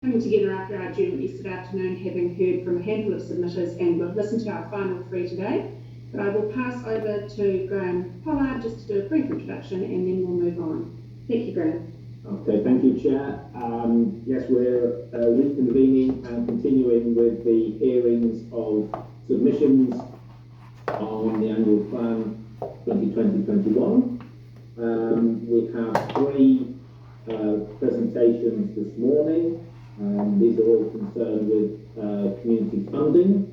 Coming together after our adjournment yesterday afternoon, having heard from a handful of submitters, and we'll listen to our final three today. But I will pass over to Graham Pollard just to do a brief introduction, and then we'll move on. Thank you, Graham. Okay, thank you, Chair. Yes, we're reconvening and continuing with the hearings of submissions on the annual plan 2020-21. We have three presentations this morning. These are all concerned with community funding.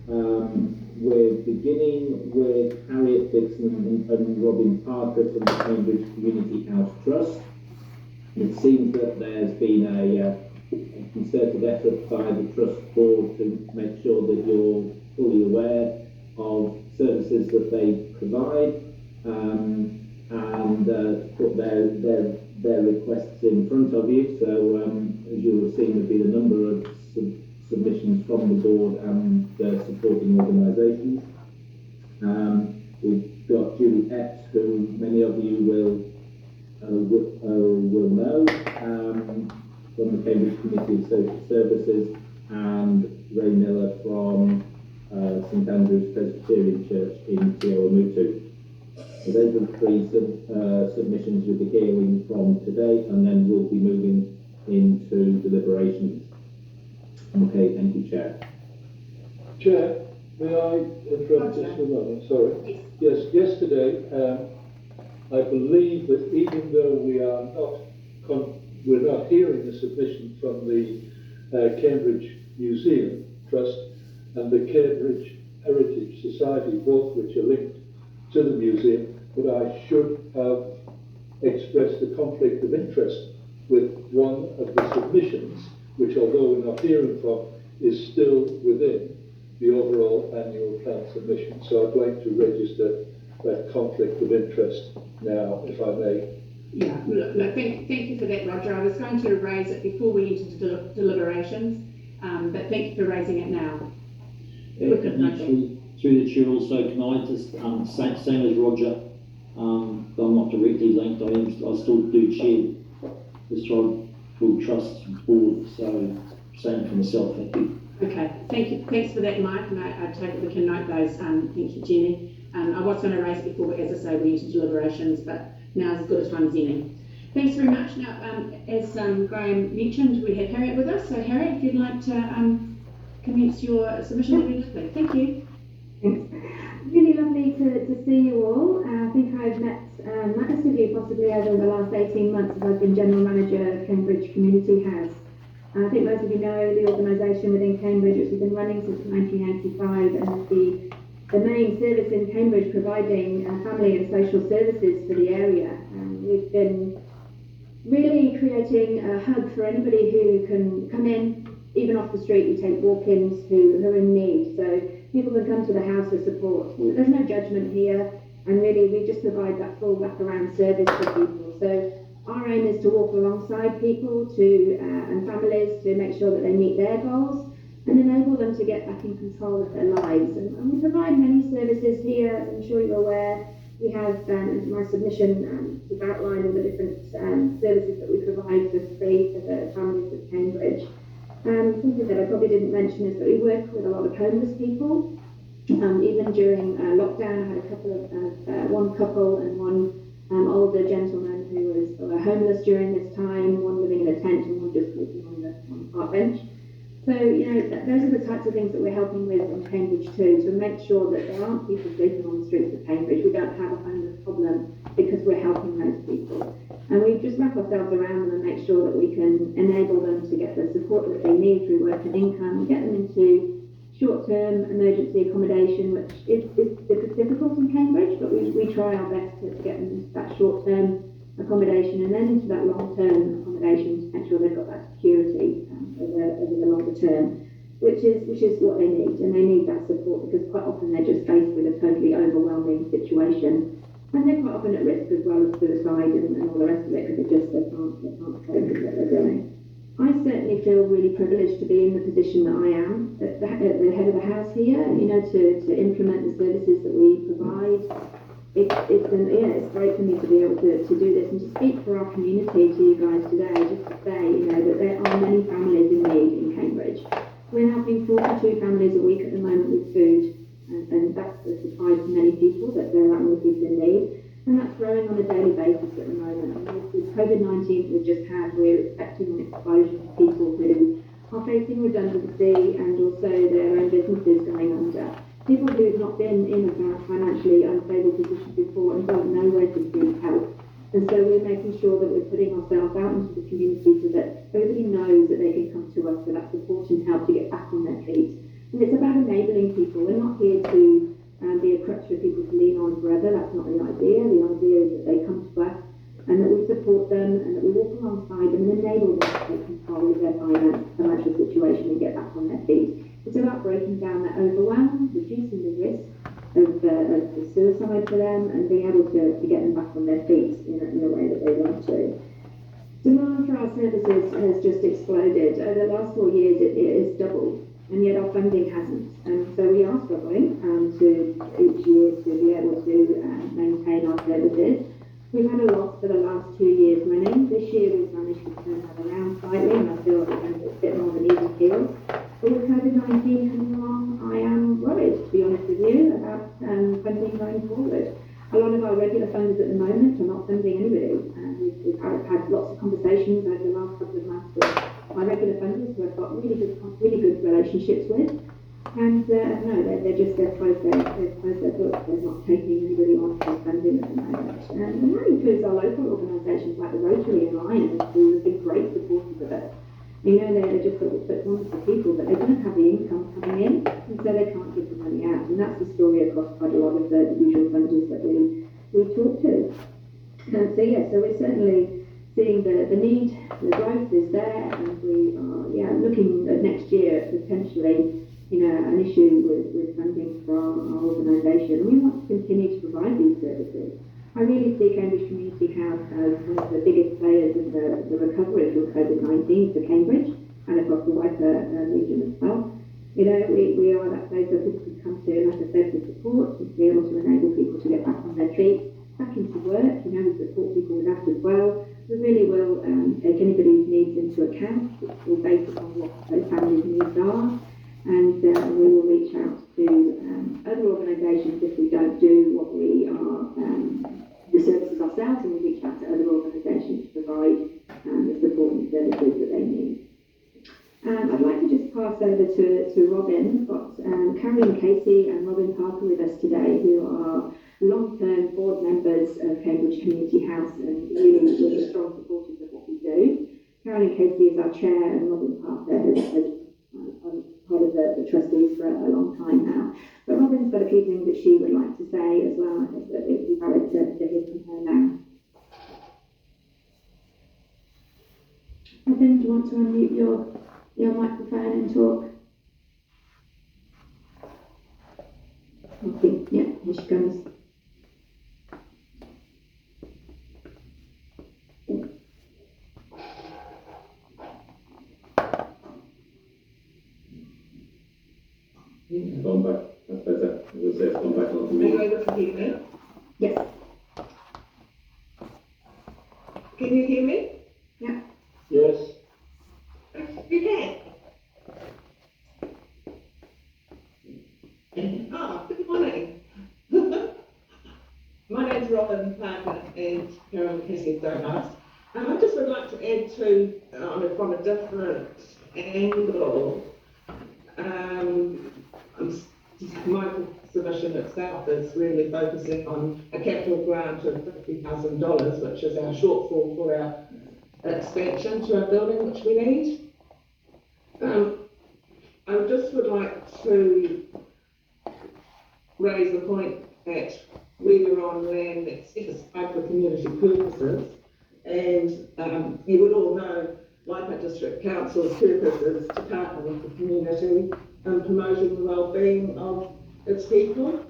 We're beginning with Harriet Dixon and Robin Parker from the Cambridge Community House Trust. It seems that there's been a concerted effort by the Trust Board to make sure that you're fully aware of services that they provide and put their requests in front of you. So as you'll have seen, there's been a number of submissions from the board and supporting organisations. We've got Julie Epps, who many of you will know, from the Cambridge Committee of Social Services, and Ray Miller from St Andrew's Presbyterian Church in Te Awamutu. So those are the three submissions you'll be hearing from today, and then we'll be moving into deliberations. Okay, thank you, Chair. Chair, may I interrupt just for a moment? Sorry. Yes, yesterday, I believe that even though we're not hearing the submission from the Cambridge Museum Trust and the Cambridge Heritage Society, both which are linked to the museum, but I should have expressed a conflict of interest with one of the submissions, which, although we're not hearing from, is still within the overall annual plan submission. So I'd like to register that conflict of interest now, if I may. Yeah, look, thank you for that, Roger. I was going to raise it before we entered deliberations, but thank you for raising it now. Through the chair also, can I just, same as Roger, but I'm not directly linked, I still do chair the Tribal Trust Board, so same for myself, thank you. Okay, thank you. Thanks for that, Mike, and I take it we can note those. Thank you, Jenny. I was going to raise it before, but as I say, we entered deliberations, but now is as good a time as any. Thanks very much. Now, as Graham mentioned, we have Harriet with us. So, Harriet, if you'd like to commence your submission immediately. Thank you. Thanks. Really lovely to see you all. I think I've met most of you possibly over the last 18 months as I've been General Manager of Cambridge Community House. I think most of you know the organisation within Cambridge, which has been running since 1985 and the main service in Cambridge providing family and social services for the area. We've been really creating a hub for anybody who can come in, even off the street. We take walk-ins who are in need. So people can come to the house for support. There's no judgment here, and really we just provide that full wraparound service for people. So our aim is to walk alongside people and families to make sure that they meet their goals and enable them to get back in control of their lives. And we provide many services here, as I'm sure you're aware. We have, in my submission, to outline all the different services that we provide for free for the families of Cambridge. Something that I probably didn't mention is that we work with a lot of homeless people. Even during lockdown, I had a couple of one couple and one older gentleman who were homeless during this time, one living in a tent and one just sleeping on the park bench. So, those are the types of things that we're helping with in Cambridge too, to make sure that there aren't people sleeping on the streets of Cambridge. We don't have a homeless problem because we're helping those people. And we just wrap ourselves around them and make sure that we can enable them to get the support that they need through work and income, get them into short-term emergency accommodation, which is difficult in Cambridge, but we try our best to get them into that short-term accommodation and then into that long-term accommodation to make sure they've got that security over the longer term, which is what they need, and they need that support because quite often they're just faced with a totally overwhelming situation, and they're quite often at risk as well of suicide and all the rest of it because they can't cope with what they're doing. I certainly feel really privileged to be in the position that I am at the head of the house here, to implement the services that we provide. it's great for me to be able to do this and to speak for our community to you guys today, just to say, that there are many families in need in Cambridge. We're helping 42 families a week at the moment with food, and that's a surprise to many people that there are that many people in need. And that's growing on a daily basis at the moment. And with COVID-19 we've just had, we're expecting an explosion of people who are facing redundancy and also their own businesses going under. People who've not been in a financially unstable position before and don't know where to seek help. And so we're making sure that we're putting ourselves out into the community so that everybody knows that they can come to us for that support and help to get back on their feet. And it's about enabling people. We're not here to be a crutch for people to lean on forever. That's not the idea. The idea is that they come to us and that we support them and that we walk alongside them and enable them to take control of their financial situation and get back on their feet. It's about breaking down that overwhelm, reducing the risk of suicide for them and being able to get them back on their feet in a way that they want to. Demand for our services has just exploded. Over the last 4 years, it has doubled, and yet our funding hasn't. And so we are struggling to each year to be able to maintain our services. We've had a loss for the last 2 years running. This year we've managed to turn that around slightly, and I feel like it's a bit more of an even keel. But with COVID-19 coming along, I am worried, to be honest with you, about funding going forward. A lot of our regular funders at the moment are not funding anybody. We've had lots of conversations over the last couple of months with our regular funders who I've got really good relationships with. And no, they've closed their books. They're not taking anybody on for funding at the moment. And that includes our local organisations like the Rotary and Lions, who have been great supporters of us. They're just such wonderful people, but they don't have the income coming in, and so they can't give the money out. And that's the story across quite a lot of the usual funders that we talk to. So we're certainly seeing the need, the growth is there, and we are looking at next year potentially an issue with funding for our organisation. We want to continue to provide these services. I really see Cambridge Community House as one of the biggest players in the recovery from COVID-19 for Cambridge and across the wider region as well. We are that place where people can come to, like I said, with support, to be able to enable people to get back on their feet, back into work. We support people with that as well. We really will take anybody's needs into account. We'll base it on what those families' needs are. And we will reach out to other organisations if we don't do what we are, the services ourselves, and we reach out to other organisations to provide the support and services that they need. I'd like to just pass over to Robin. We've got Caroline Casey and Robin Parker with us today, who are long-term board members of Cambridge Community House and really strong supporters of what we do. Caroline Casey is our chair, and Robin Parker has part of the trustees for a long time now. But Robin's got a few things that she would like to say as well. I think that it would be valid to hear from her now. Robin, do you want to unmute your microphone and talk? Okay, yeah, here she comes. Gone back, that's better. We'll say it's gone back on me. Are you able to hear me? Yes. Can you hear me? Yeah. Yes. You can. Good morning. My name's Robin Parker and Caroline Casey, don't ask. I just would like to add to, from a different angle, my submission itself is really focusing on a capital grant of $50,000, which is our shortfall for our expansion to our building, which we need. I just would like to raise the point that we are on land that's set aside for community purposes, and you would all know Leichhardt District Council's purpose is to partner with the community and promoting the well-being of its people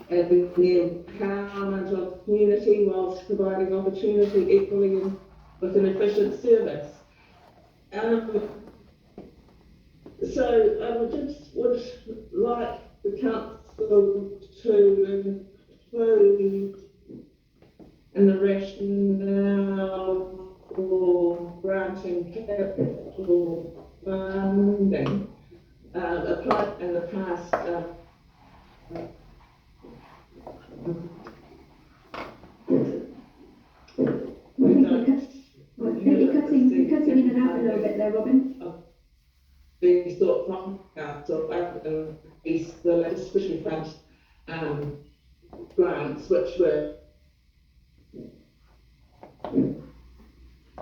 and the empowerment of the community whilst providing opportunity equally with an efficient service. So I would like the council to include in the rationale for granting capital funding applied in the past. You're cutting in and out a little bit there, Robin. These thought from council is the legislative fund grants, which were.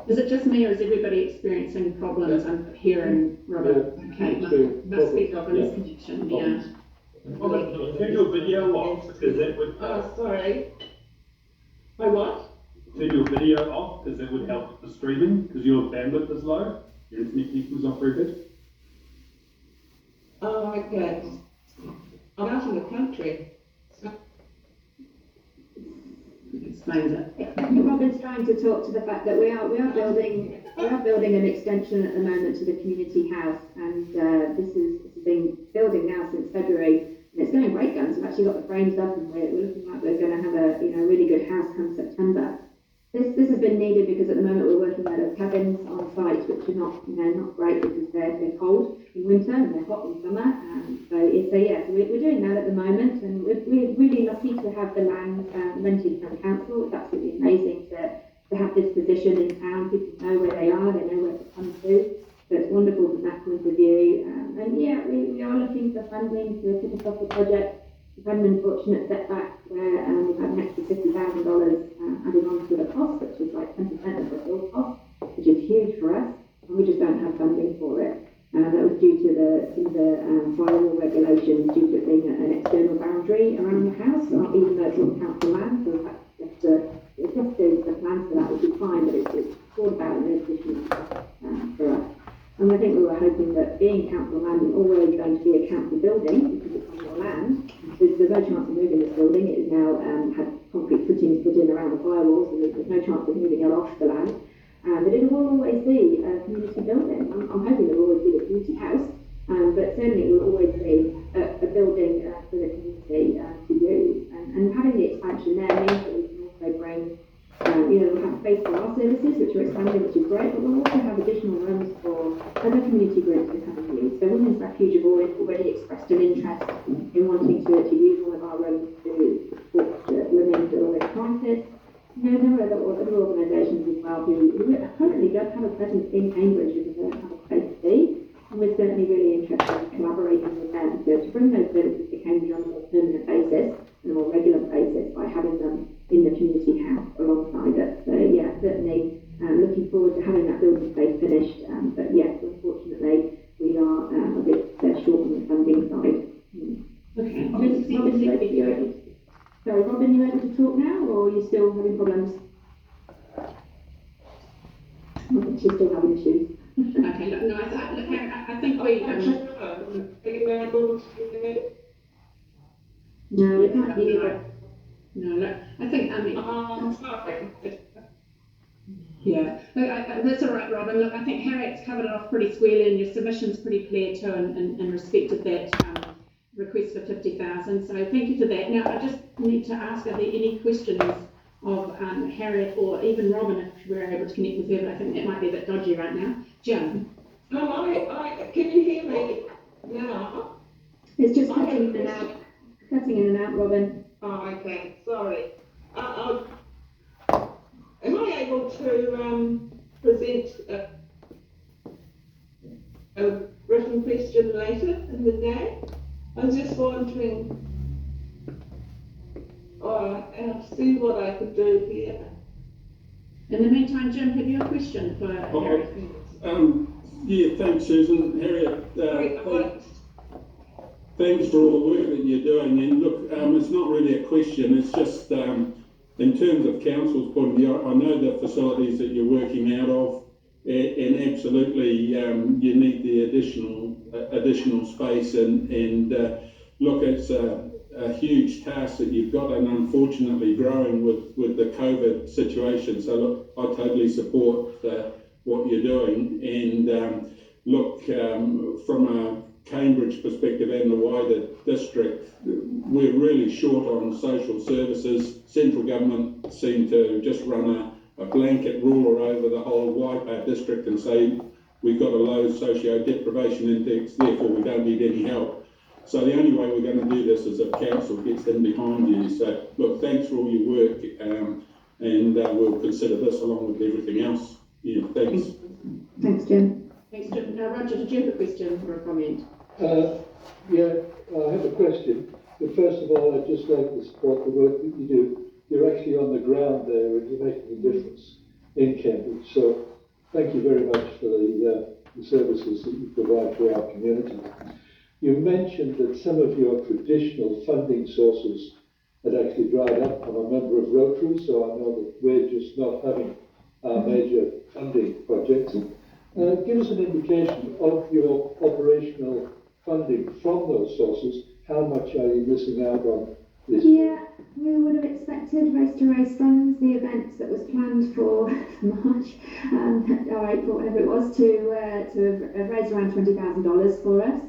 Is it just me or is everybody experiencing problems? I'm hearing Robert. Okay, must be Robin's connection, yeah. Robert, turn your video off because that would. Oh, sorry. My what? Turn your video off because that would help with the streaming because your bandwidth is low. Your internet connection's not very good. Oh, okay. I'm out in the country. Explains it. Robin's trying to talk to the fact that we are building an extension at the moment to the community house, and this has been building now since February, and it's going great guns. We've actually got the frames up, and we're looking like we're going to have a really good house come September. This has been needed because at the moment we're working out of cabins on site, which are not great because they're cold in winter and they're hot in summer. So we're doing that at the moment, and we're really lucky to have the land rented from council. It's absolutely amazing to have this position in town. People know where they are, they know where to come to. So it's wonderful from that point of view. We are looking for funding to kick us off the project. We've had an unfortunate setback where we've had an extra $50,000 added on to the cost, which is like 10% of the build cost, which is huge for us, and we just don't have funding for it. That was due to some of the firewall regulations, due to it being an external boundary around the house, even though it's on council land, so we have to adjust the plans for that, which is fine, but it's all about an additional cost for us. And I think we were hoping that being council land is always going to be a council building, because it's on your land. There's no chance of moving this building. It has now had concrete footings put in around the firewalls, and there's no chance of moving it off the land. But it will always be a community building. I'm hoping it will always be a community house, but certainly it will always be a building for the community to use. And having the expansion there means that we can also bring, we'll have space for our services, which are expanding, which is great, but we'll also have additional rooms for other community groups to come and use. So Women's Refuge have already expressed an interest in wanting to use one of our rooms to support women during this crisis. There are other organisations as well who currently don't have a presence in Cambridge because they don't have a place to be, and we're certainly really interested in collaborating with them to bring those services to Cambridge on a more permanent basis and a more regular basis by having them in the community house alongside us. So certainly looking forward to having that building space finished, but yes, unfortunately we are a bit short on the funding side. Okay. Robin, you able to talk now, or are you still having problems? I think she's still having issues. Okay, no, I think we. No, we can't hear you. No, I think, Sorry. yeah, look, that's all right, Robin. Look, I think Harriet's covered it off pretty squarely, and your submission's pretty clear too, in respect of that request for 50,000. So thank you for that. Now, I just need to ask: are there any questions of Harriet or even Robin, if we're able to connect with her? But I think that might be a bit dodgy right now. Jim. No, can you hear me now? It's just cutting in and out, Robin. Oh, okay, sorry. Am I able to present a written question later in the day? I was just wondering, I'll see what I could do here. In the meantime, Jim, have you a question for Harriet? Yeah, thanks, Susan. Harriet, thanks for all the work that you're doing. And look, it's not really a question, it's just in terms of council's point of view, I know the facilities that you're working out of, and absolutely you need the additional space. And look, it's a huge task that you've got, and unfortunately growing with the COVID situation. So look, I totally support what you're doing. And look, from a Cambridge perspective and the wider district, we're really short on social services. Central government seem to just run a blanket ruler over the whole Waipā district and say we've got a low socio-deprivation index, therefore we don't need any help. So the only way we're going to do this is if council gets in behind you. So look, thanks for all your work, and we'll consider this along with everything else. Yeah, thanks. Thanks, Jim. Thanks, Jim. Now, Roger, did you have a question or a comment? Yeah, I have a question. But first of all, I'd just like to support the work that you do. You're actually on the ground there and you're making a difference in Cambridge. So thank you very much for the services that you provide to our community. You mentioned that some of your traditional funding sources had actually dried up. I'm a member of Rotary, so I know that we're just not having major funding projects. Give us an indication of your operational funding from those sources. How much are you missing out on this? Yeah, we would have expected Race to Race funds, the event that was planned for March or April, whatever it was, to have raised around $20,000 for us.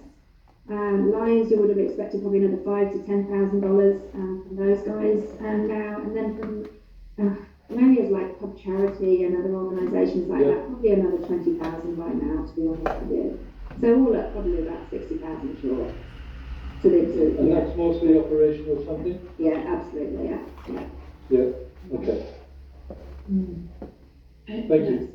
Lions, you would have expected probably another $5,000 to $10,000 from those guys now, and then from areas like Pub Charity and other organisations like that, probably another 20,000 right now, to be honest with you. So all up, probably about 60,000 short. And that's mostly operational funding? Yeah, absolutely, yeah. Yeah, okay. Thank you.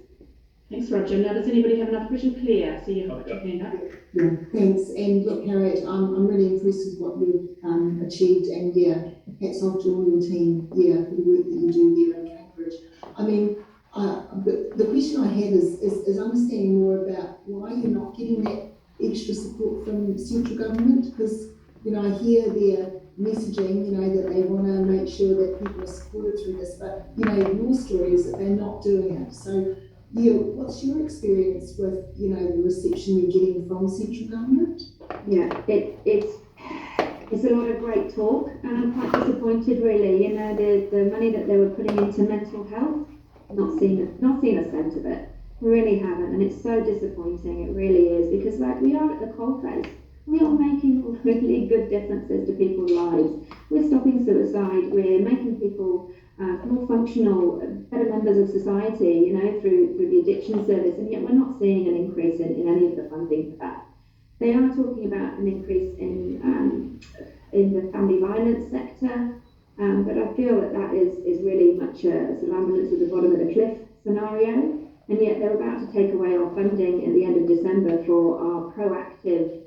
Thanks, Roger. Now, does anybody have another question? Claire, so you have your hand up. Yeah, thanks. And look, Harriet, I'm really impressed with what you've achieved, and yeah, hats off to all your team, for the work that you do there in Cambridge. I mean, but the question I have is understanding more about why you're not getting that extra support from central government, because, I hear their messaging, that they want to make sure that people are supported through this, but, your story is that they're not doing it. So, what's your experience with, the reception you're getting from central government? Yeah, it's a lot of great talk, and I'm quite disappointed, really. The money that they were putting into mental health, not seen a cent of it. We really haven't, and it's so disappointing. It really is, because we are at the coalface. We are making really good differences to people's lives. We're stopping suicide. We're making people more functional, better members of society, through the addiction service, and yet we're not seeing an increase in any of the funding for that. They are talking about an increase in the family violence sector, but I feel that is really much a sort of ambulance at the bottom of the cliff scenario, and yet they're about to take away our funding at the end of December for our proactive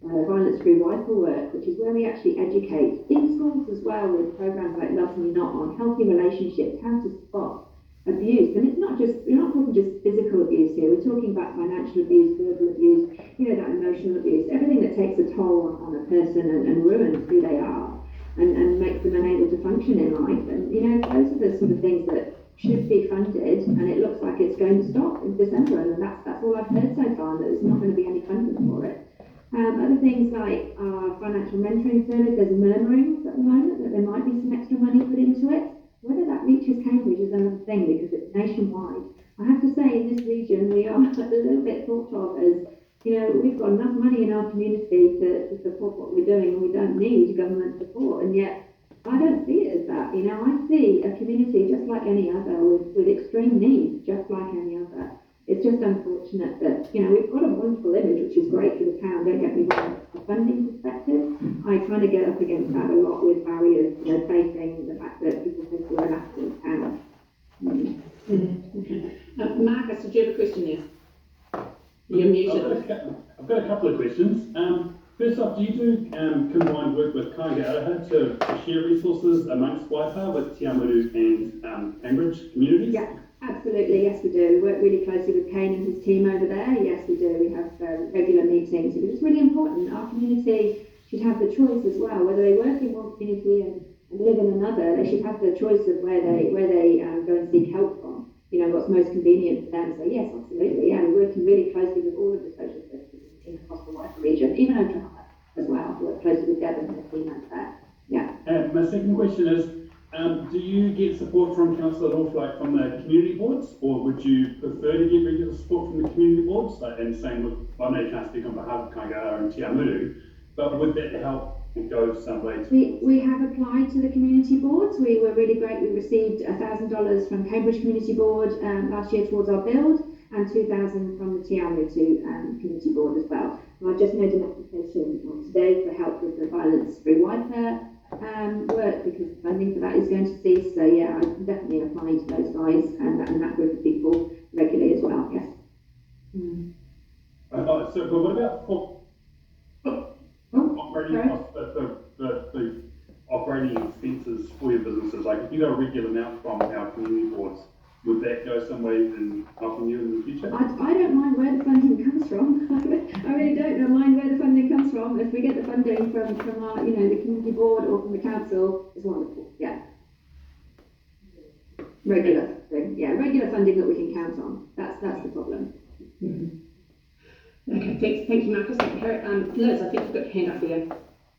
violence-free wiper work, which is where we actually educate in schools as well, with programs like Love Me Not on healthy relationships, how to spot abuse. And we're not talking just physical abuse here, we're talking about financial abuse, verbal abuse, that emotional abuse, everything that takes a toll on a person and ruins who they are and makes them unable to function in life. And those are the sort of things that should be funded, and it looks like it's going to stop in December, and that's all I've heard so far, that there's not going to be any funding for it. Other things like our financial mentoring service, there's murmurings at the moment that there might be some extra money put into it. Whether that reaches Cambridge is another thing, because it's nationwide. I have to say, in this region, we are a little bit thought of as, we've got enough money in our community to support what we're doing, and we don't need government support, and yet I don't see it as that. I see a community just like any other, with extreme needs, just like any other. It's just unfortunate that, we've got a wonderful image, which is great for the town, don't get me wrong. From a funding perspective, I kind of get up against that a lot with barriers, facing the fact that people think we're an affluent town. Okay. Marcus, did you have a question there? You're muted. I've got a couple of questions. First off, do you do combined work with Kāinga Araha to share resources amongst Waipā with Te Amuru and Cambridge communities? Yeah, absolutely, yes we do. We work really closely with Kane and his team over there. Yes we do. We have regular meetings, because it's really important. Our community should have the choice as well, whether they work in one community and live in another. They should have the choice of where they go and seek help from. What's most convenient for them. So yes, absolutely. Yeah, we're working really closely with all of the social services across the wider region, even O'Donnell as well. We work closely with Devon and the team over there. Yeah. And my second question is, do you get support from council at all, like from the community boards, or would you prefer to get regular support from the community boards? Like, and same with, I know you can't speak on behalf of Kaingara and Te Amuru, but would that help and go some way? We have applied to the community boards. We were really great. We received $1,000 from Cambridge Community Board last year towards our build, and 2,000 from the Te Amuru Community Board as well. And I've just made an application today for help with the violence-free wiper work, because the funding for that is going to cease. So yeah, I'm definitely applying to those guys and that group of people regularly as well. Yes. So, but what about for operating costs, the operating expenses for your businesses? Like, if you got a regular amount from our community boards, would that go some way in helping you in the future? I don't mind where the funding comes from. I really don't mind where the funding comes from. If we get the funding from our, the community board or from the council, it's wonderful. Yeah. Regular funding that we can count on. That's the problem. Okay, thank you, Marcus. Liz, I think you've got your hand up there.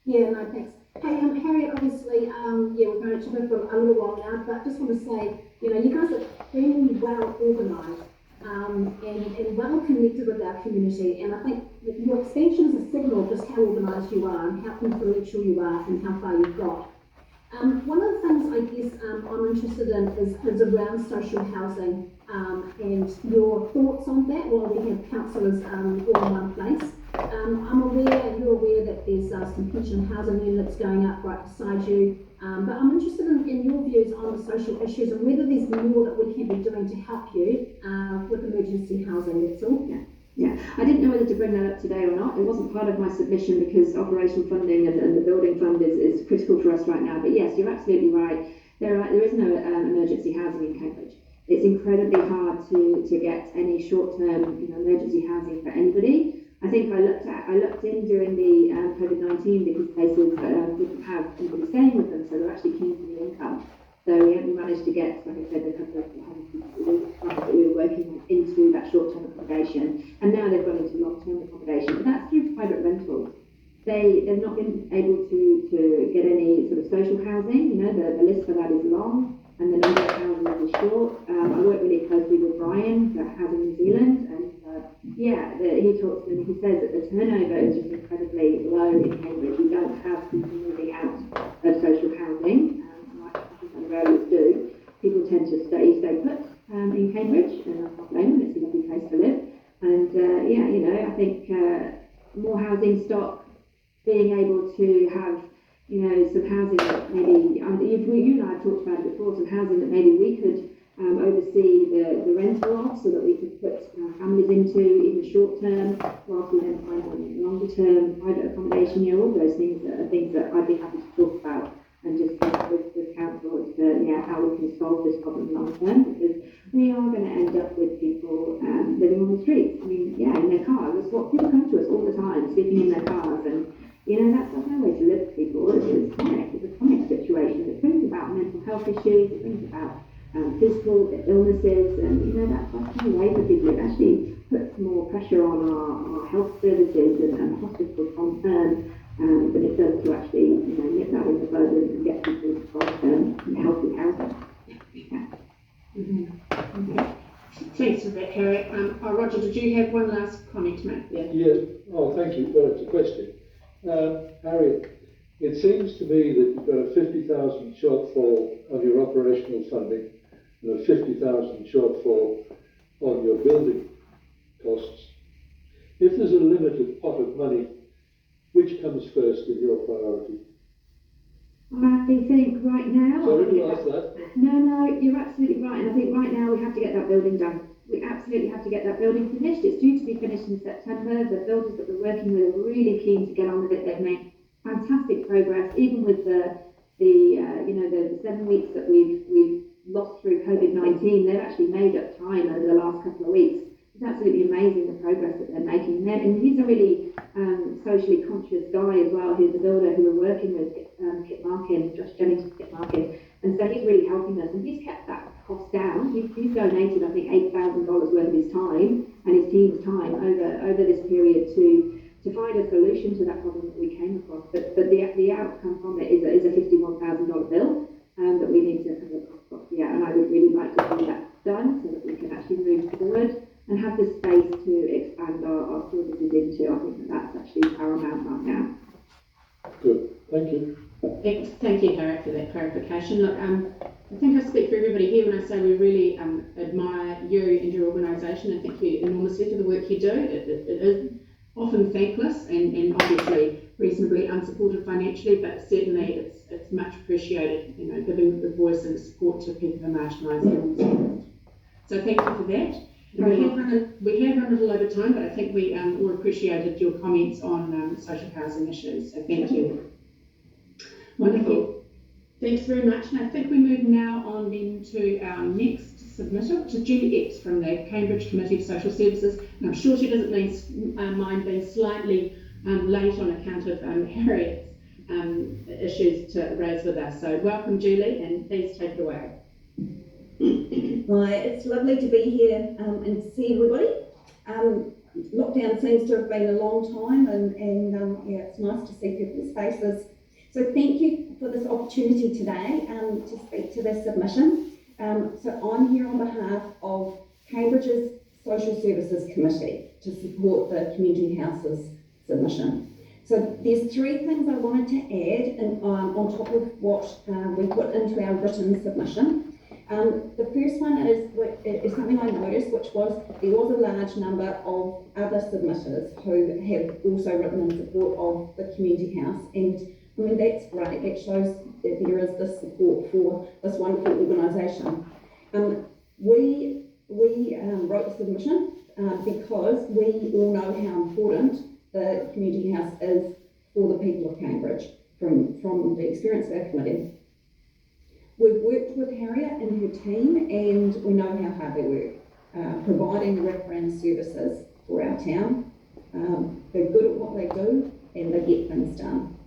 Yeah, no, thanks. Hey, Harriet, obviously, we've known each other for a little while now, but just want to say, you guys are really well organised and well connected with our community, and I think that your expansion is a signal of just how organised you are and how influential you are and how far you've got. One of the things I guess I'm interested in is around social housing and your thoughts on that while we have councillors all in one place. You're aware that there's some pension housing units going up right beside you, but I'm interested in your views on the social issues and whether there's more that we can be doing to help you with emergency housing, that's all. Yeah, I didn't know whether to bring that up today or not. It wasn't part of my submission because operational funding and the building fund is critical for us right now. But yes, you're absolutely right. There is no emergency housing in Cambridge. It's incredibly hard to get any short-term emergency housing for anybody. I think I looked in during the COVID-19 because places didn't have anybody staying with them, so they're actually keen for the income. So we managed to get, like I said, a couple of that we were working into that short-term accommodation, and now they've gone into long-term accommodation, but that's through private rentals. They've not been able to get any sort of social housing. The list for that is long, and the number of houses is short. I work really closely with Brian at Housing New Zealand, and he talks to me. He says that the turnover is just incredibly low in Cambridge. We don't have people moving out of social housing. Other areas do. People tend to stay put in Cambridge, and I can't blame them. It's a lovely place to live. And I think more housing stock, being able to have some housing that maybe you and I have talked about it before. Some housing that maybe we could oversee the rental of, so that we could put families into even short term, whilst we then find longer term private accommodation. All those things are things that I'd be happy to talk about and just with council as to how we can solve this problem long term, because we are going to end up with people living on the streets. I mean, in their cars. It's what people come to us all the time, sleeping in their cars, and that's no way to live for people. It's a chronic situation. It brings about mental health issues. It brings about physical illnesses, and that's no way for people. It actually puts more pressure on our health services and hospitals long term. Than it does to actually, nip that in the bud and get people into long-term and healthy housing. Okay. Thanks for that, Harriet. Roger, did you have one last comment to make there? Yes. Oh, thank you. Well, it's a question. Harriet, it seems to me that you've got a 50,000 shortfall on your operational funding and a 50,000 shortfall on your building costs. If there's a limited pot of money, which comes first in your priority? I think right now... Sorry to ask that. No, you're absolutely right. And I think right now we have to get that building done. We absolutely have to get that building finished. It's due to be finished in September. The builders that we're working with are really keen to get on with it. They've made fantastic progress, even with the 7 weeks that we've lost through COVID-19. They've actually made up time over the last couple of weeks. It's absolutely amazing the progress that they're making there. And he's a really socially conscious guy as well. He's a builder who we're working with, Kit Markin, Josh Jennings with Kit Markin. And so he's really helping us, and he's kept that cost down. He's donated, I think, $8,000 worth of his time and his team's time over this period to find a solution to that problem that we came across. But the outcome from it is a $51,000 bill. that we need to and I would really like to see that done so that we can actually move forward and have the space to expand our services into. I think that's actually paramount right now. Good, thank you. Thank you, Harriet, for that clarification. Look, I think I speak for everybody here when I say we really admire you and your organisation, and thank you enormously for the work you do. It is often thankless and obviously reasonably unsupported financially, but certainly it's much appreciated, you know, giving the voice and support to people who are marginalised. So thank you for that. And we have run a little over time, but I think we all appreciated your comments on social housing issues, so thank you. Wonderful. Thanks very much. And I think we move now on then to our next submitter, which is Julie X from the Cambridge Committee of Social Services. And I'm sure she doesn't mind being slightly late on account of Harriet's issues to raise with us. So welcome, Julie, and please take it away. Hi, it's lovely to be here and to see everybody. Lockdown seems to have been a long time, and yeah, it's nice to see people's faces. So thank you for this opportunity today to speak to this submission. So I'm here on behalf of Cambridge's Social Services Committee to support the Community Houses submission. So there's three things I wanted to add and, on top of what we put into our written submission. The first one is something I noticed, which was there was a large number of other submitters who have also written in support of the community house, and I mean that's great. That shows that there is this support for this wonderful organisation. We wrote the submission because we all know how important the community house is for the people of Cambridge from the experience of our committee. We've worked with Harriet and her team, and we know how hard they work, providing wraparound services for our town. They're good at what they do, and they get things done.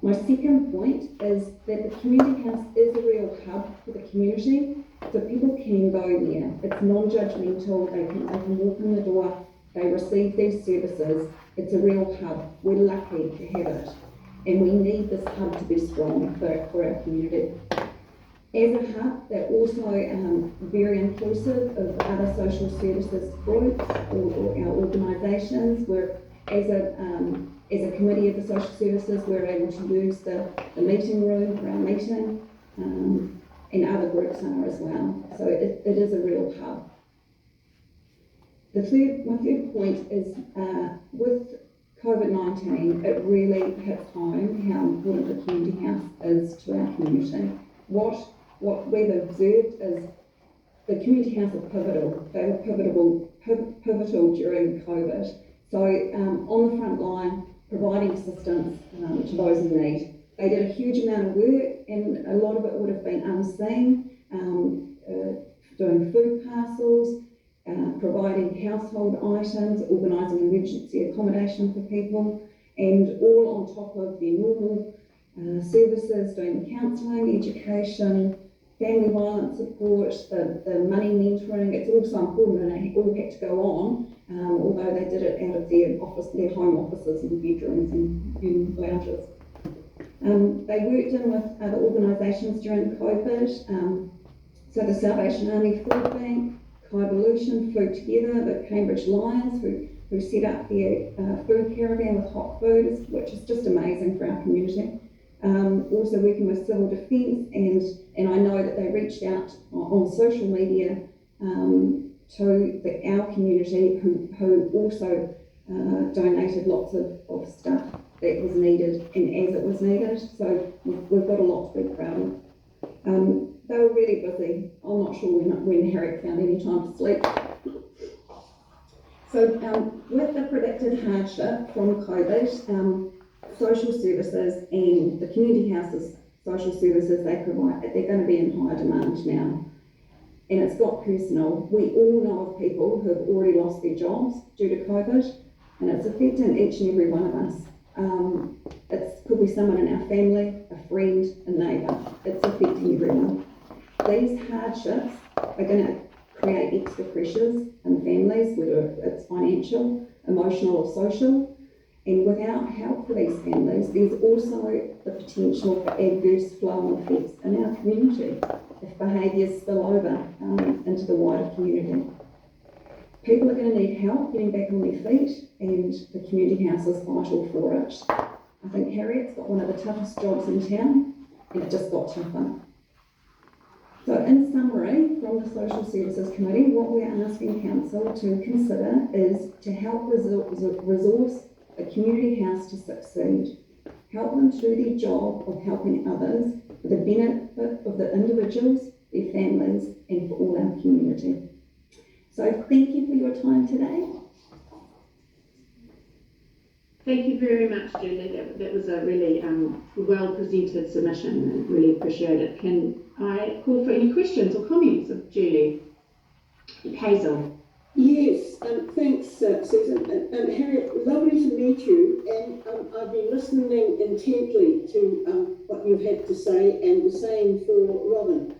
My second point is that the community house is a real hub for the community, so people can go there. It's non-judgmental, they can walk in the door, they receive these services. It's a real hub. We're lucky to have it, and we need this hub to be strong for our community. As a hub, they're also very inclusive of other social services groups or our organisations. Where as a committee of the social services, we're able to use the meeting room for our meeting, and other groups are as well. So it is a real hub. My third point is with COVID-19, it really hits home how important the community house is to our community. What we've observed is the community house is pivotal. They were pivotal during COVID. So on the front line, providing assistance to those in need. They did a huge amount of work, and a lot of it would have been unseen, doing food parcels, providing household items, organising emergency accommodation for people, and all on top of their normal services, doing the counselling, education, family violence support, the money mentoring. It's also important, and it all had to go on, although they did it out of their home offices and bedrooms and lounges. They worked in with other organisations during COVID, so the Salvation Army Food Bank, Coevolution, Food Together, the Cambridge Lions, who set up their food caravan with hot food, which is just amazing for our community. Also working with Civil Defence, and I know that they reached out on social media to our community who also donated lots of stuff that was needed and as it was needed. So we've got a lot to be proud of. They were really busy. I'm not sure when Harriet found any time to sleep. So with the predicted hardship from COVID, social services and the community houses social services they provide, they're going to be in higher demand now. And it's got personal. We all know of people who have already lost their jobs due to COVID, and it's affecting each and every one of us. It could be someone in our family, a friend, a neighbour. It's affecting everyone. These hardships are going to create extra pressures in families, whether it's financial, emotional or social, And without help for these families, there's also the potential for adverse flow-on effects in our community if behaviours spill over into the wider community. People are going to need help getting back on their feet, and the community house is vital for it. I think Harriet's got one of the toughest jobs in town, and it just got tougher. So in summary, from the Social Services Committee, what we're asking Council to consider is to help resource a community house to succeed, help them to do their job of helping others for the benefit of the individuals, their families, and for all our community. So thank you for your time today. Thank you very much, Julie. That was a really well presented submission. I really appreciate it. Can I call for any questions or comments of Julie? Hazel. Yes, thanks, Susan. Harriet, lovely to meet you, and I've been listening intently to what you've had to say, and the same for Robin.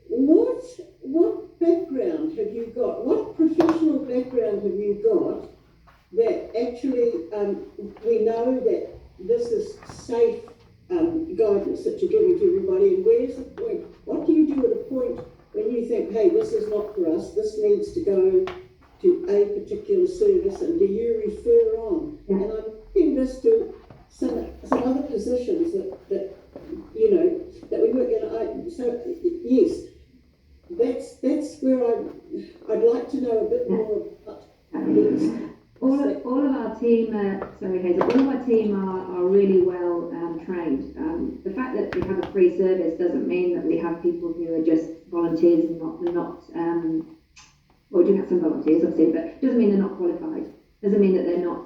What background have you got? What professional background have you got that actually we know that this is safe guidance that you're giving to everybody, and where's the point? What do you do at a point when you think, hey, this is not for us, this needs to go to a particular service, and do you refer on? Yeah. And I'm thinking this to some other positions that you know, that we work in. So yes, that's where I'd like to know a bit more about this. All of our team, sorry Hazel, all of our team are really well trained. The fact that we have a free service doesn't mean that we have people who are just volunteers and not well, we do have some volunteers obviously, but it doesn't mean they're not qualified. Doesn't mean that they're not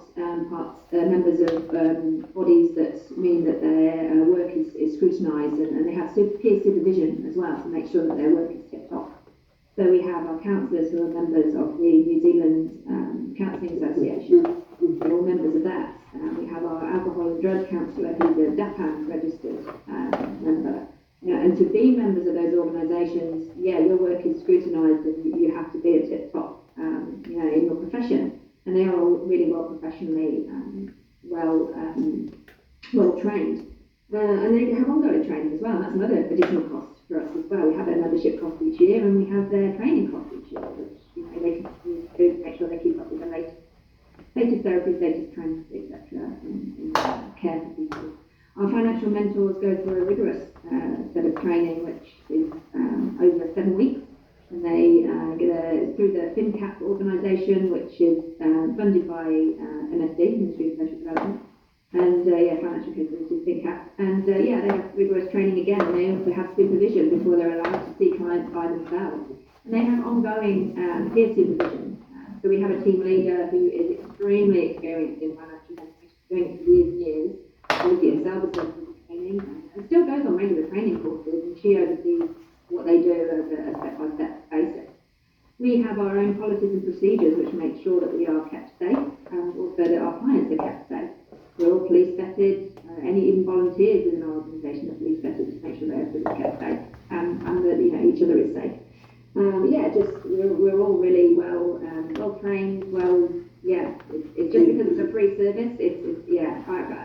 members of bodies that mean that their work is scrutinised, and they have peer supervision as well to make sure that their work is tipped off. So we have our counsellors who are members of the New Zealand Counselling Association. They're all members of that. We have our alcohol and drug counsellor who's a DAPAN registered member. You know, and to be members of those organisations, yeah, your work is scrutinised and you have to be a tip top, you know, in your profession. And they are all really well professionally, well trained. And they have ongoing training as well. And that's another additional cost for us as well. We have their membership cost each year, and we have their training cost each year, which, you know, they can do to make sure they keep up with the latest therapies, latest trends, etc. in care for people. Our financial mentors go through a rigorous set of training, which is over 7 weeks, and they get through the FinCap organisation, which is funded by MSD, Ministry of Social Development, and financial capability, FinCap, and they have rigorous training again, and they also have supervision before they're allowed to see clients by themselves, and they have ongoing peer supervision. So we have a team leader who is extremely experienced in financial management, doing it for years and years. Lucy herself has done some training and still goes on regular training courses, and she oversees what they do as a step-by-step basis. We have our own policies and procedures which make sure that we are kept safe, and also that our clients are kept safe. We're all police vetted, even volunteers in our organisation are police vetted to make sure that everybody's kept safe, and that, you know, each other is safe. We're all really well trained, it's just because it's a free service,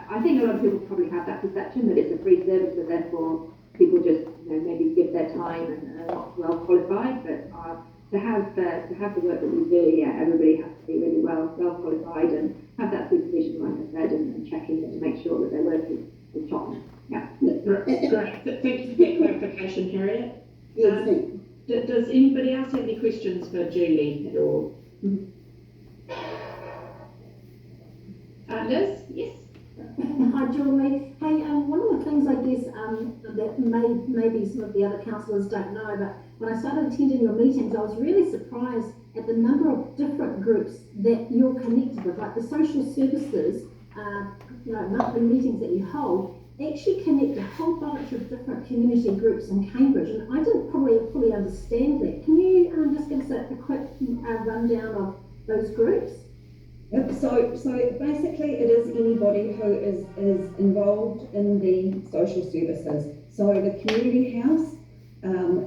I think a lot of people probably have that perception that it's a free service, but therefore people just, you know, maybe give their time and are not well qualified, but to have the work that we do, everybody has to be really well qualified and have that supervision, like I said, and checking to make sure that their work is top. Yeah. Great. Thank you for that clarification, Harriet. Yes, thank you. Does anybody else have any questions for Julie at all? Liz? Yes. Hi, Julie. Hey, one of the things I guess that maybe some of the other councillors don't know, but when I started attending your meetings, I was really surprised at the number of different groups that you're connected with, like the social services, monthly meetings that you hold, actually connect a whole bunch of different community groups in Cambridge, and I didn't probably fully understand that. Can you just give us a quick rundown of those groups? Yep. So basically it is anybody who is involved in the social services. So the community house,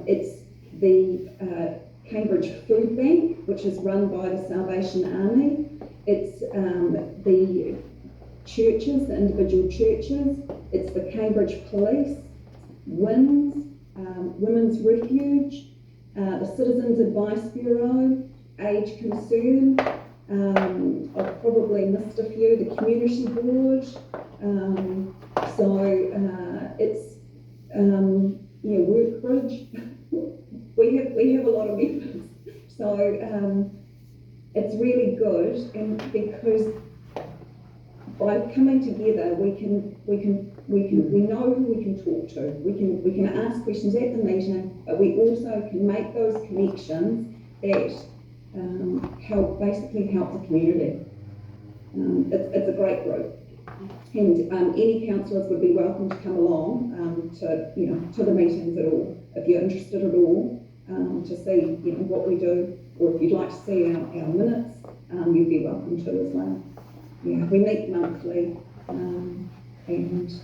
it's the Cambridge Food Bank, which is run by the Salvation Army. It's the churches, the individual churches. It's the Cambridge Police, WINS, Women's Refuge, the Citizens Advice Bureau, Age Concern. I've probably missed a few, the Community Board. It's Workbridge. we have a lot of members. So it's really good, and because by coming together, we know who we can talk to. We can ask questions at the meeting, but we also can make those connections that help the community. It's a great group, and any councillors would be welcome to come along to the meetings at all if you're interested at all to see what we do, or if you'd like to see our minutes, you'd be welcome to as well. Yeah, we meet monthly, and it's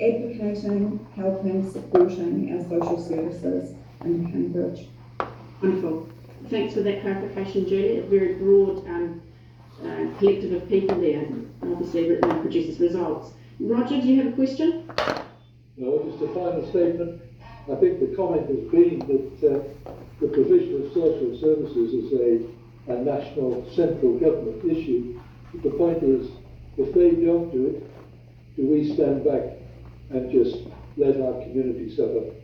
advocating, helping, supporting our social services in Cambridge. Wonderful. Thanks for that clarification, Julie. A very broad collective of people there, and obviously it produces results. Roger, do you have a question? No, just a final statement. I think the comment has been that the provision of social services is a national central government issue. But the point is, if they don't do it, do we stand back and just let our community suffer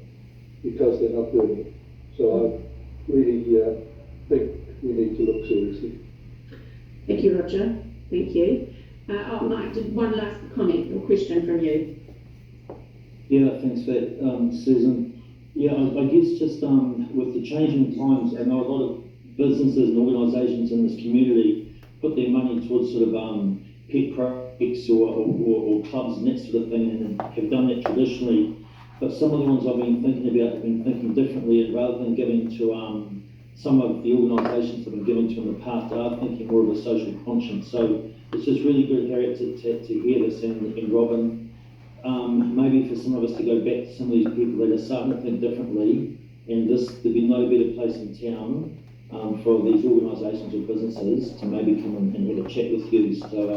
because they're not doing it? So I really think we need to look seriously. Thank you, Roger. Thank you. Mike, one last comment or question from you. Yeah, thanks for that, Susan. Yeah, I guess just with the changing times, I know a lot of businesses and organisations in this community put their money towards sort of pet projects or clubs and that sort of thing, and have done that traditionally. But some of the ones I've been thinking about have been thinking differently, and rather than giving to some of the organisations that have been given to in the past, are thinking more of a social conscience. So it's just really good, Harriet, to hear this, and Robin. Maybe for some of us to go back to some of these people that are starting to think differently, and there'd be no better place in town for these organisations or businesses to maybe come and have a chat with you. So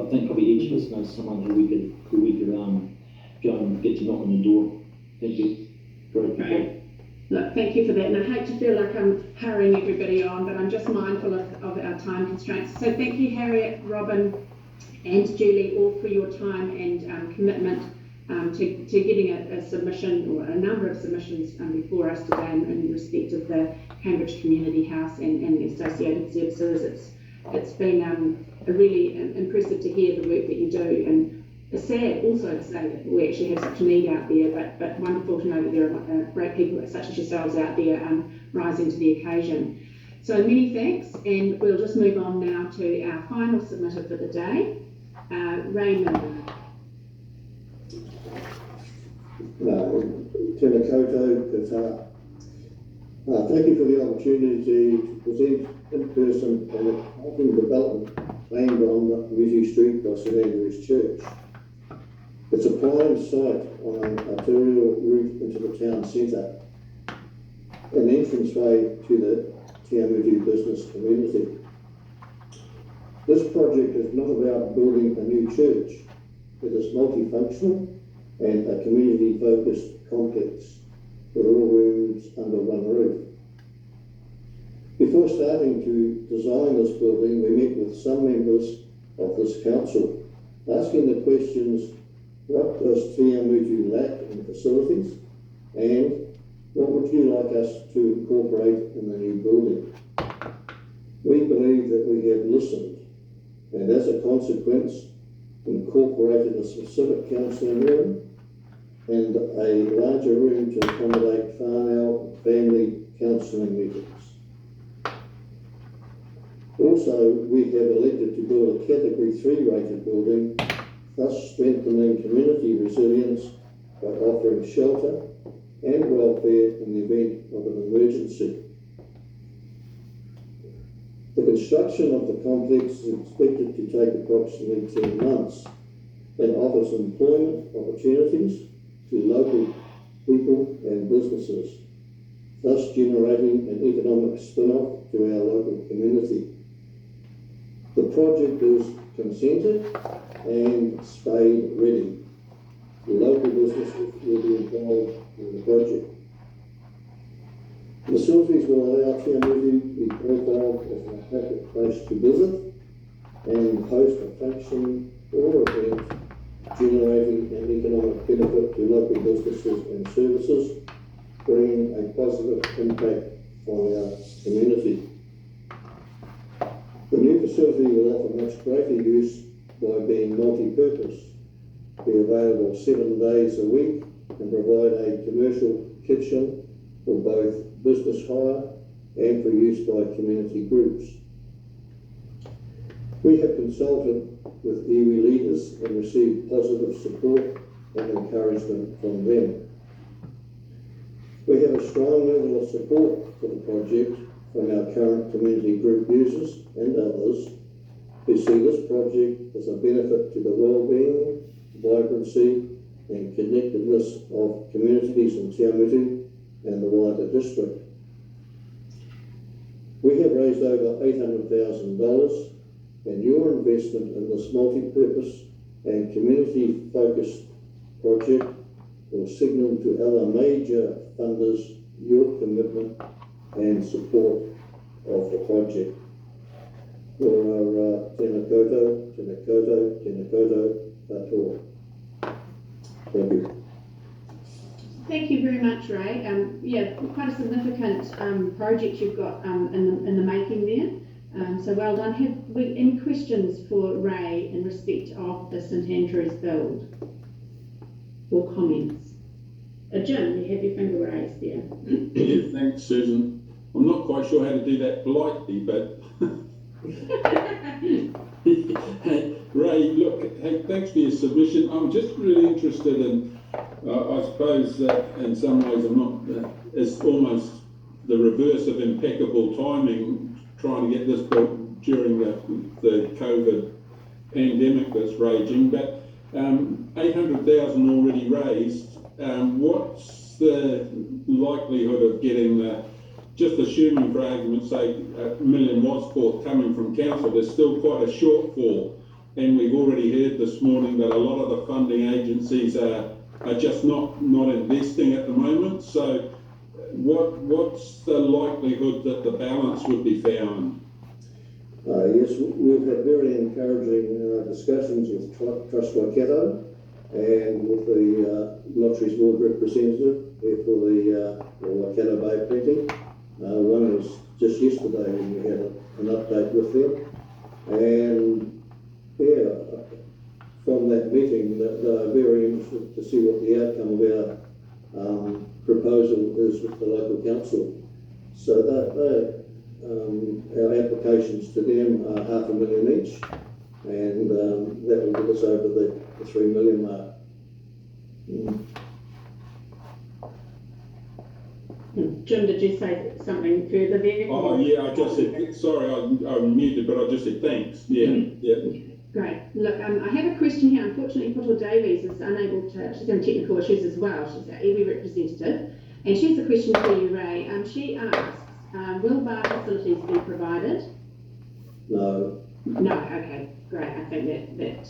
I think probably each of us knows someone who we could go and get to knock on the door. Thank you. Great. Look, thank you for that, and I hate to feel like I'm hurrying everybody on, but I'm just mindful of our time constraints. So thank you, Harriet, Robin, and Julie, all for your time and commitment to getting a submission, or a number of submissions before us today in respect of the Cambridge Community House and the associated services. It's been really impressive to hear the work that you do, and it's sad also to say that we actually have such a need out there, but wonderful to know that there are great people such as yourselves out there rising to the occasion. So many thanks, and we'll just move on now to our final submitter for the day, Raymond. Tēnā koutou, kata. Thank you for the opportunity to present in person on the housing development planned on Mutu Street by St Andrew's Church. It's a prime site on an arterial route into the town centre, an entranceway to the Te Amutu business community. This project is not about building a new church. It is multifunctional and a community-focused complex with all rooms under one roof. Before starting to design this building, we met with some members of this council, asking the questions: what does Te Amutu lack in facilities, and what would you like us to incorporate in the new building? We believe that we have listened, and as a consequence, incorporated a specific counselling room and a larger room to accommodate whānau and family counselling meetings. Also, we have elected to build a Category 3 rated building, thus strengthening community resilience by offering shelter and welfare in the event of an emergency. The construction of the complex is expected to take approximately 10 months and offers employment opportunities to local people and businesses, thus generating an economic spin-off to our local community. The project is consented and spade ready. The local businesses will be involved in the project. Facilities will allow Tiamutu to be profiled as an attractive place to visit and host a function or event generating an economic benefit to local businesses and services, bringing a positive impact on our community. The new facility will offer much greater use by being multi-purpose, be available 7 days a week and provide a commercial kitchen for both business hire and for use by community groups. We have consulted with iwi leaders and received positive support and encouragement from them. We have a strong level of support for the project from our current community group users and others who see this project as a benefit to the well-being, vibrancy and connectedness of communities in Tiamutu and the wider district. We have raised over $800,000 and your investment in this multi-purpose and community-focused project will signal to other major funders your commitment and support of the project. Tēnā koutou, tēnā koutou, tēnā koutou, katoa. Thank you. Thank you very much, Ray. Yeah, quite a significant project you've got in the making there. So well done. Have we any questions for Ray in respect of the St Andrews build or comments? Jim, you have your finger raised there. Yeah, thanks, Susan. I'm not quite sure how to do that politely, but hey, Ray, look, hey, thanks for your submission. I'm just really interested in, I suppose in some ways I'm not, it's almost the reverse of impeccable timing, trying to get this built during the COVID pandemic that's raging, but 800,000 already raised. What's the likelihood of getting just assuming for argument's sake, $1 million was forthcoming from council, there's still quite a shortfall, and we've already heard this morning that a lot of the funding agencies are just not investing at the moment. So what's the likelihood that the balance would be found? Yes, we've had very encouraging discussions with Trust Waikato and with the Lotteries Board representative for the Waikato Bay printing. One was just yesterday when we had an update with them, and yeah, from that meeting they are very interested to see what the outcome of our proposal is with the local council. So that our applications to them are $500,000 each, and that will get us over the $3 million mark. Jim, did you say something further there? Oh yeah, I just said, sorry, I'm muted, but I just said thanks. Yeah, yeah. Great. Look, I have a question here. Unfortunately, Portal Davies is unable to, she's having technical issues as well. She's our iwi representative, and she has a question for you, Ray. She asks, will bar facilities be provided? No. No, okay, great. I think that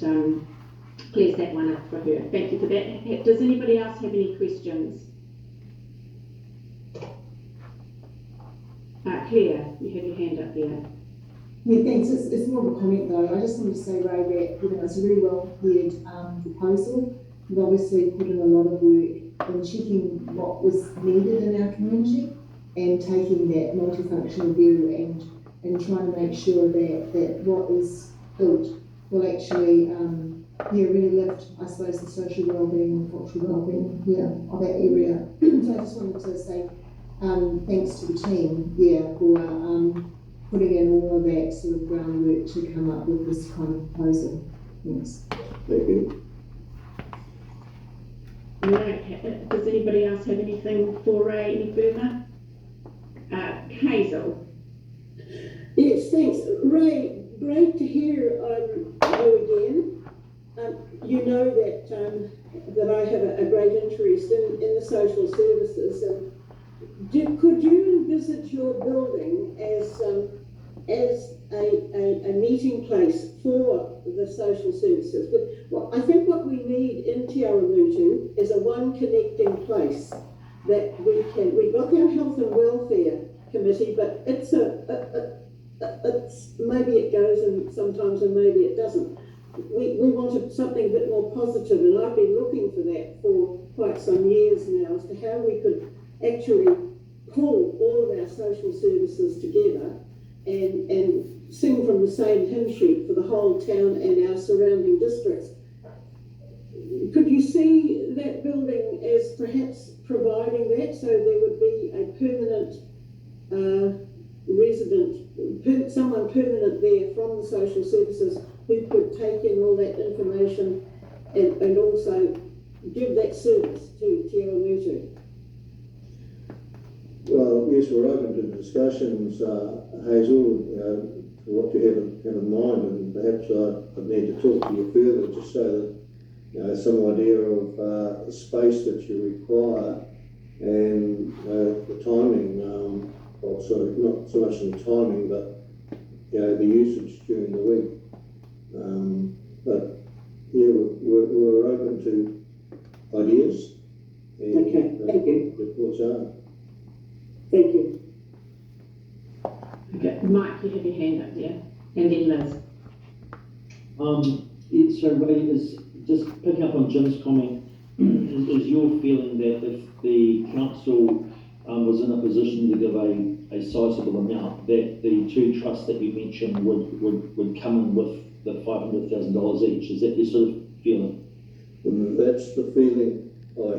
clears that one up for her. Thank you for that. Does anybody else have any questions? Claire, you have your hand up there. Yeah, thanks. It's more of a comment though. I just wanted to say, Ray, that it's a really well-geared proposal. We've obviously put in a lot of work in checking what was needed in our community and taking that multifunctional view and trying to make sure that what is built will actually really lift, I suppose, the social wellbeing and cultural wellbeing of that area. So I just wanted to say thanks to the team for putting in all of that sort of groundwork to come up with this kind of proposal. Thanks. Thank you. Right. Does anybody else have anything for Ray any further? Hazel. Yes, thanks. Ray, great to hear you again. You know that I have a great interest in the social services. Could you envisage your building as as a meeting place for the social services. But I think what we need in Te Awamutu is a one connecting place that we've got our health and welfare committee, but it's maybe it goes and sometimes and maybe it doesn't. We wanted something a bit more positive, and I've been looking for that for quite some years now as to how we could actually pull all of our social services together and sing from the same hymn sheet for the whole town and our surrounding districts. Could you see that building as perhaps providing that, so there would be a permanent someone permanent there from the social services who could take in all that information and also give that service to Te Awamutu? Well, yes, we're open to discussions, Hazel, for what you have in mind, and perhaps I'd need to talk to you further just so that some idea of the space that you require and the timing. Also, not so much in the timing, but the usage during the week. But yeah, we're open to ideas. And, okay, thank you. Reports are. Thank you. Okay, Mike, you have your hand up there, and then Liz. So Ray, is just picking up on Jim's comment, is your feeling that if the council was in a position to give a sizable amount, that the two trusts that you mentioned would come in with the $500,000 each? Is that your sort of feeling? That's the feeling